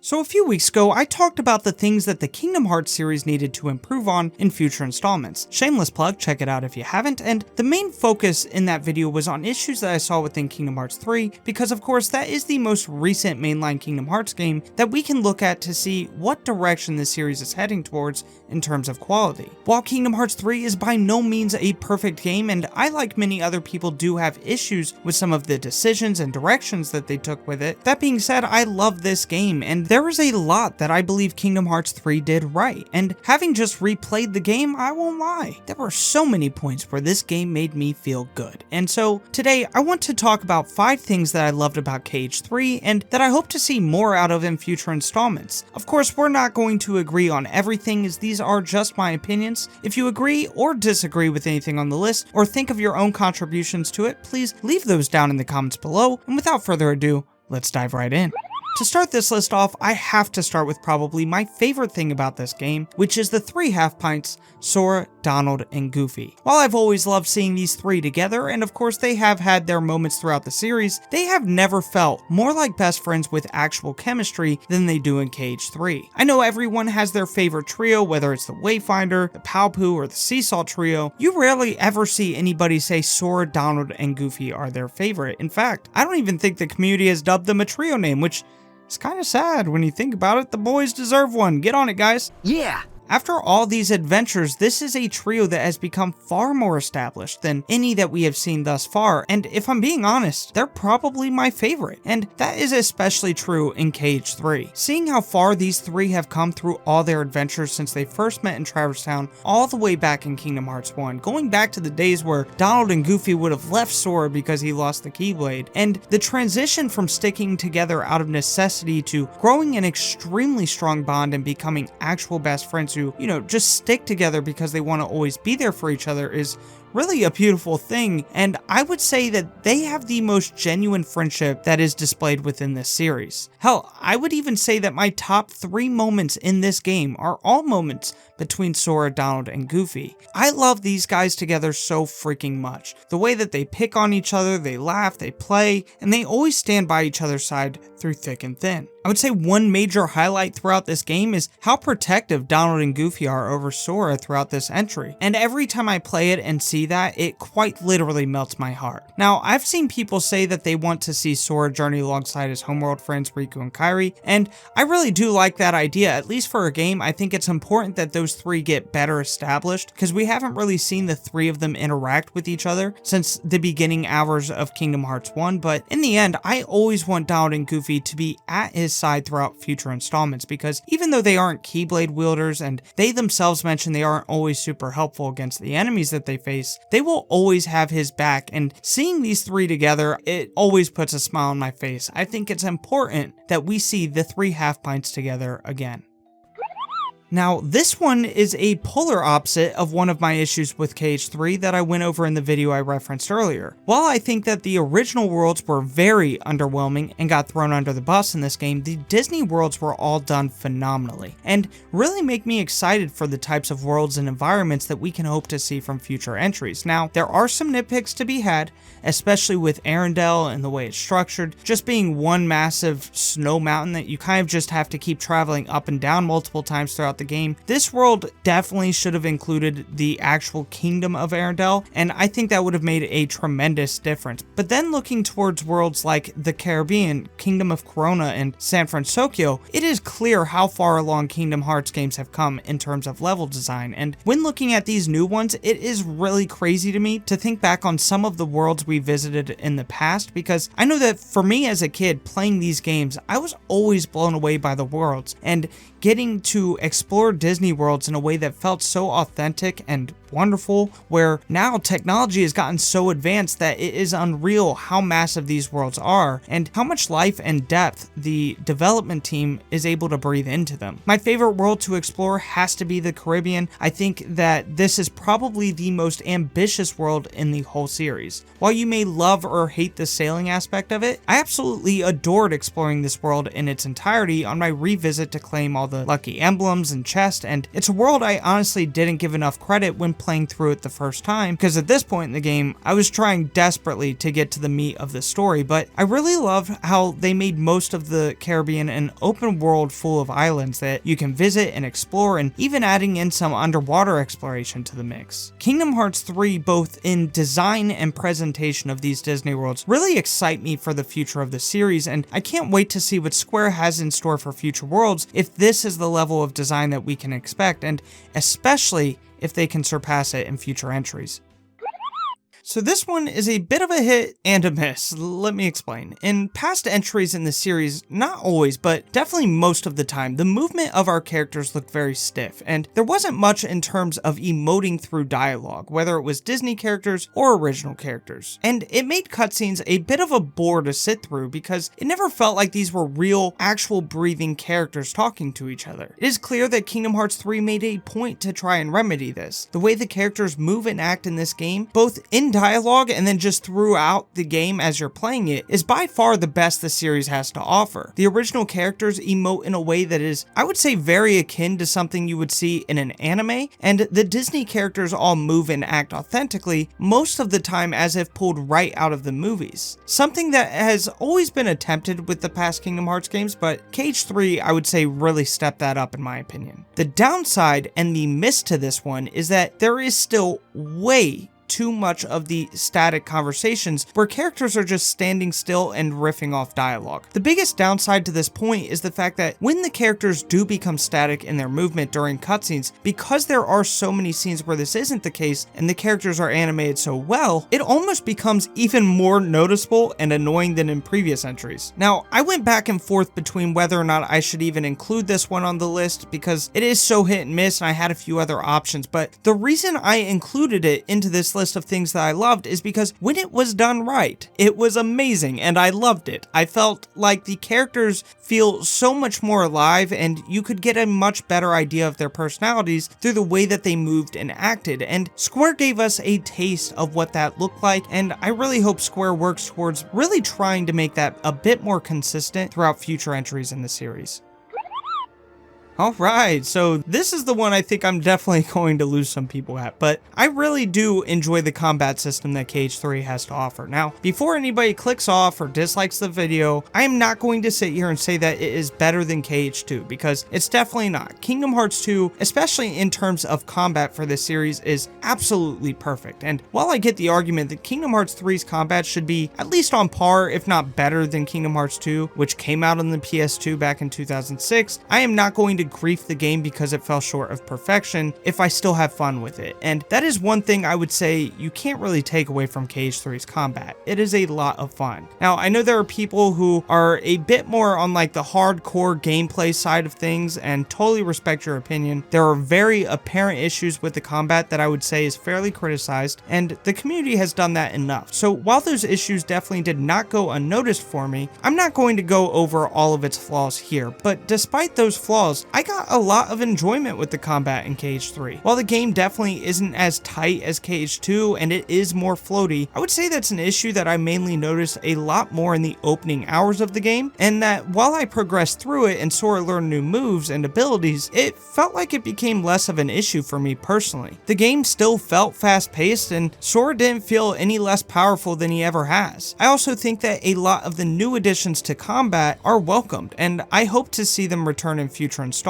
So a few weeks ago, I talked about the things that the Kingdom Hearts series needed to improve on in future installments. Shameless plug, check it out if you haven't, and the main focus in that video was on issues that I saw within Kingdom Hearts 3, because of course that is the most recent mainline Kingdom Hearts game that we can look at to see what direction the series is heading towards in terms of quality. While Kingdom Hearts 3 is by no means a perfect game, and I, like many other people, do have issues with some of the decisions and directions that they took with it, that being said, I love this game, and there is a lot that I believe Kingdom Hearts 3 did right, and having just replayed the game, I won't lie, there were so many points where this game made me feel good. And so today I want to talk about 5 things that I loved about KH3 and that I hope to see more out of in future installments. Of course, we're not going to agree on everything, as these are just my opinions. If you agree or disagree with anything on the list, or think of your own contributions to it, please leave those down in the comments below, and without further ado, let's dive right in. To start this list off, I have to start with probably my favorite thing about this game, which is the 3 half-pints, Sora, Donald, and Goofy. While I've always loved seeing these 3 together, and of course they have had their moments throughout the series, they have never felt more like best friends with actual chemistry than they do in KH3. I know everyone has their favorite trio, whether it's the Wayfinder, the Paopu, or the Seesaw trio. You rarely ever see anybody say Sora, Donald, and Goofy are their favorite. In fact, I don't even think the community has dubbed them a trio name, which it's kind of sad when you think about it. The boys deserve one. Get on it, guys. Yeah! After all these adventures, this is a trio that has become far more established than any that we have seen thus far, and if I'm being honest, they're probably my favorite, and that is especially true in KH3. Seeing how far these 3 have come through all their adventures since they first met in Traverse Town, all the way back in Kingdom Hearts 1, going back to the days where Donald and Goofy would have left Sora because he lost the Keyblade, and the transition from sticking together out of necessity to growing an extremely strong bond and becoming actual best friends who, just stick together because they want to always be there for each other is really a beautiful thing, and I would say that they have the most genuine friendship that is displayed within this series. Hell, I would even say that my top 3 moments in this game are all moments between Sora, Donald, and Goofy. I love these guys together so freaking much. The way that they pick on each other, they laugh, they play, and they always stand by each other's side through thick and thin. I would say one major highlight throughout this game is how protective Donald and Goofy are over Sora throughout this entry, and every time I play it and see that, it quite literally melts my heart. Now, I've seen people say that they want to see Sora journey alongside his homeworld friends Riku and Kairi, and I really do like that idea. At least for a game, I think it's important that those 3 get better established, because we haven't really seen the 3 of them interact with each other since the beginning hours of Kingdom Hearts 1, but in the end, I always want Donald and Goofy to be at his side throughout future installments, because even though they aren't Keyblade wielders, and they themselves mention they aren't always super helpful against the enemies that they face, they will always have his back, and seeing these 3 together, it always puts a smile on my face. I think it's important that we see the 3 half-pints together again. Now, this one is a polar opposite of one of my issues with KH3 that I went over in the video I referenced earlier. While I think that the original worlds were very underwhelming and got thrown under the bus in this game, the Disney worlds were all done phenomenally, and really make me excited for the types of worlds and environments that we can hope to see from future entries. Now, there are some nitpicks to be had, especially with Arendelle and the way it's structured, just being one massive snow mountain that you kind of just have to keep traveling up and down multiple times throughout the game. This world definitely should have included the actual kingdom of Arendelle, and I think that would have made a tremendous difference. But then looking towards worlds like the Caribbean, Kingdom of Corona, and San Francisco, it is clear how far along Kingdom Hearts games have come in terms of level design, and when looking at these new ones, it is really crazy to me to think back on some of the worlds we visited in the past, because I know that for me as a kid playing these games, I was always blown away by the worlds, and getting to explore Disney worlds in a way that felt so authentic and wonderful, where now technology has gotten so advanced that it is unreal how massive these worlds are and how much life and depth the development team is able to breathe into them. My favorite world to explore has to be the Caribbean. I think that this is probably the most ambitious world in the whole series. While you may love or hate the sailing aspect of it, I absolutely adored exploring this world in its entirety on my revisit to claim all the lucky emblems and chests, and it's a world I honestly didn't give enough credit when playing through it the first time, because at this point in the game, I was trying desperately to get to the meat of the story, but I really love how they made most of the Caribbean an open world full of islands that you can visit and explore, and even adding in some underwater exploration to the mix. Kingdom Hearts 3, both in design and presentation of these Disney worlds, really excite me for the future of the series, and I can't wait to see what Square has in store for future worlds if this is the level of design that we can expect, and especially if they can surpass it in future entries. So this one is a bit of a hit and a miss. Let me explain. In past entries in the series, not always, but definitely most of the time, the movement of our characters looked very stiff, and there wasn't much in terms of emoting through dialogue, whether it was Disney characters or original characters. And it made cutscenes a bit of a bore to sit through because it never felt like these were real, actual breathing characters talking to each other. It is clear that Kingdom Hearts 3 made a point to try and remedy this. The way the characters move and act in this game, both in dialogue and then just throughout the game as you're playing it, is by far the best the series has to offer. The original characters emote in a way that is, I would say, very akin to something you would see in an anime, and the Disney characters all move and act authentically, most of the time as if pulled right out of the movies. Something that has always been attempted with the past Kingdom Hearts games, but KH3, I would say, really stepped that up in my opinion. The downside and the miss to this one is that there is still way too much of the static conversations where characters are just standing still and riffing off dialogue. The biggest downside to this point is the fact that when the characters do become static in their movement during cutscenes, because there are so many scenes where this isn't the case and the characters are animated so well, it almost becomes even more noticeable and annoying than in previous entries. Now, I went back and forth between whether or not I should even include this one on the list because it is so hit and miss and I had a few other options, but the reason I included it into this list of things that I loved is because when it was done right, it was amazing and I loved it. I felt like the characters feel so much more alive and you could get a much better idea of their personalities through the way that they moved and acted, and Square gave us a taste of what that looked like, and I really hope Square works towards really trying to make that a bit more consistent throughout future entries in the series. Alright, so this is the one I think I'm definitely going to lose some people at, but I really do enjoy the combat system that KH3 has to offer. Now, before anybody clicks off or dislikes the video, I am not going to sit here and say that it is better than KH2, because it's definitely not. Kingdom Hearts 2, especially in terms of combat for this series, is absolutely perfect, and while I get the argument that Kingdom Hearts 3's combat should be at least on par, if not better than Kingdom Hearts 2, which came out on the PS2 back in 2006, I am not going to grief the game because it fell short of perfection if I still have fun with it. And that is one thing I would say you can't really take away from KH3's combat. It is a lot of fun. Now, I know there are people who are a bit more on like the hardcore gameplay side of things and totally respect your opinion. There are very apparent issues with the combat that I would say is fairly criticized, and the community has done that enough. So while those issues definitely did not go unnoticed for me, I'm not going to go over all of its flaws here, but despite those flaws, I got a lot of enjoyment with the combat in KH3. While the game definitely isn't as tight as KH2 and it is more floaty, I would say that's an issue that I mainly noticed a lot more in the opening hours of the game, and that while I progressed through it and Sora learned new moves and abilities, it felt like it became less of an issue for me personally. The game still felt fast-paced and Sora didn't feel any less powerful than he ever has. I also think that a lot of the new additions to combat are welcomed, and I hope to see them return in future installments.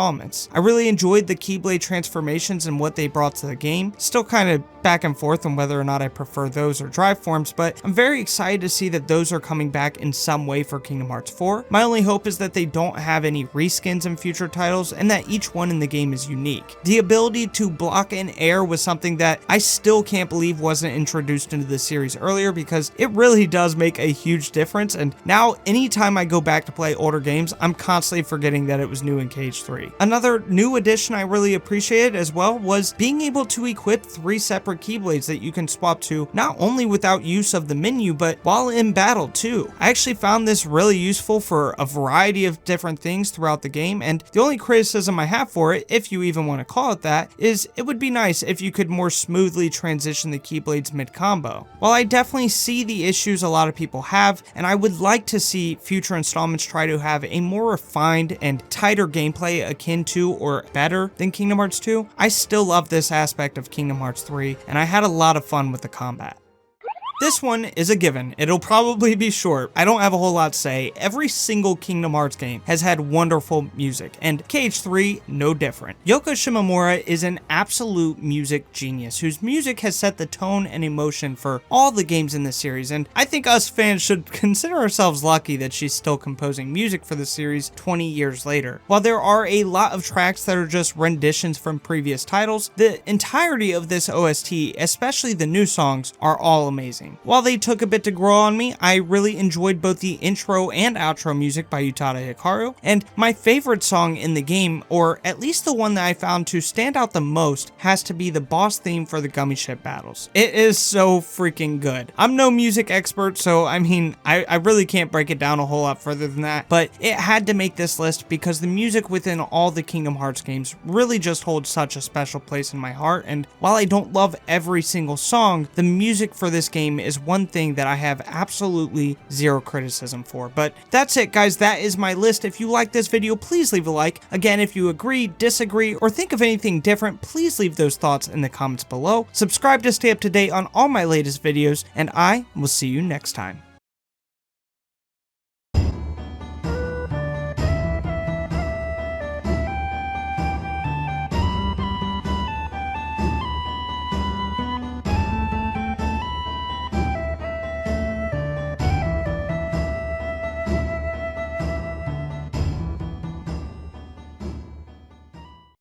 I really enjoyed the Keyblade transformations and what they brought to the game. Still kind of back and forth on whether or not I prefer those or drive forms, but I'm very excited to see that those are coming back in some way for Kingdom Hearts 4. My only hope is that they don't have any reskins in future titles and that each one in the game is unique. The ability to block in air was something that I still can't believe wasn't introduced into the series earlier, because it really does make a huge difference, and now anytime I go back to play older games, I'm constantly forgetting that it was new in KH3. Another new addition I really appreciated as well was being able to equip 3 separate Keyblades that you can swap to not only without use of the menu, but while in battle too. I actually found this really useful for a variety of different things throughout the game, and the only criticism I have for it, if you even want to call it that, is it would be nice if you could more smoothly transition the Keyblades mid-combo. While I definitely see the issues a lot of people have, and I would like to see future installments try to have a more refined and tighter gameplay akin to or better than Kingdom Hearts 2, I still love this aspect of Kingdom Hearts 3, and I had a lot of fun with the combat. This one is a given. It'll probably be short. I don't have a whole lot to say. Every single Kingdom Hearts game has had wonderful music, and KH3 no different. Yoko Shimomura is an absolute music genius whose music has set the tone and emotion for all the games in the series, and I think us fans should consider ourselves lucky that she's still composing music for the series 20 years later. While there are a lot of tracks that are just renditions from previous titles, the entirety of this OST, especially the new songs, are all amazing. While they took a bit to grow on me, I really enjoyed both the intro and outro music by Utada Hikaru, and my favorite song in the game, or at least the one that I found to stand out the most, has to be the boss theme for the Gummy Ship battles. It is so freaking good. I'm no music expert, so I mean, I really can't break it down a whole lot further than that, but it had to make this list because the music within all the Kingdom Hearts games really just holds such a special place in my heart, and while I don't love every single song, the music for this game is one thing that I have absolutely zero criticism for. But that's it, guys. That is my list. If you like this video, please leave a like. Again, if you agree, disagree, or think of anything different, please leave those thoughts in the comments below. Subscribe to stay up to date on all my latest videos, and I will see you next time.